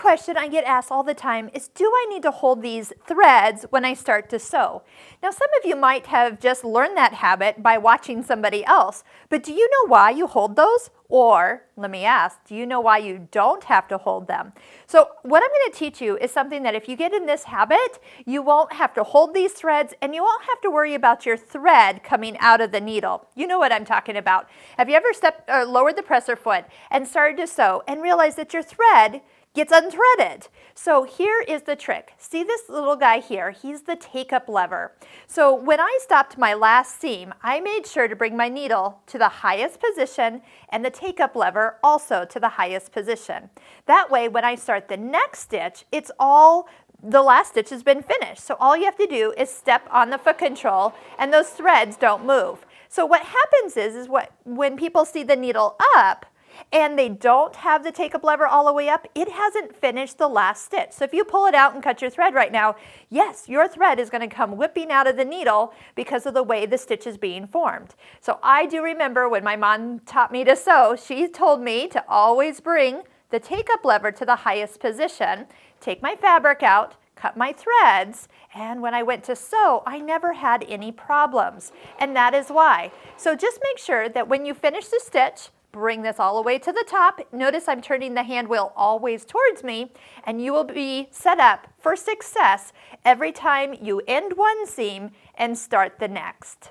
question I get asked all the time is, do I need to hold these threads when I start to sew? Now, some of you might have just learned that habit by watching somebody else, but do you know why you hold those? Or, let me ask, do you know why you don't have to hold them? So what I'm going to teach you is something that if you get in this habit, you won't have to hold these threads and you won't have to worry about your thread coming out of the needle. You know what I'm talking about. Have you ever lowered the presser foot and started to sew and realized that your thread gets unthreaded? So here is the trick. See this little guy here? He's the take-up lever. So when I stopped my last seam, I made sure to bring my needle to the highest position and the take-up lever also to the highest position. That way, when I start the next stitch, the last stitch has been finished. So all you have to do is step on the foot control and those threads don't move. So what happens is when people see the needle up, and they don't have the take-up lever all the way up, it hasn't finished the last stitch. So if you pull it out and cut your thread right now, yes, your thread is going to come whipping out of the needle because of the way the stitch is being formed. So I do remember when my mom taught me to sew, she told me to always bring the take-up lever to the highest position, take my fabric out, cut my threads, and when I went to sew, I never had any problems. And that is why. So just make sure that when you finish the stitch, bring this all the way to the top. Notice I'm turning the hand wheel always towards me, and you will be set up for success every time you end one seam and start the next.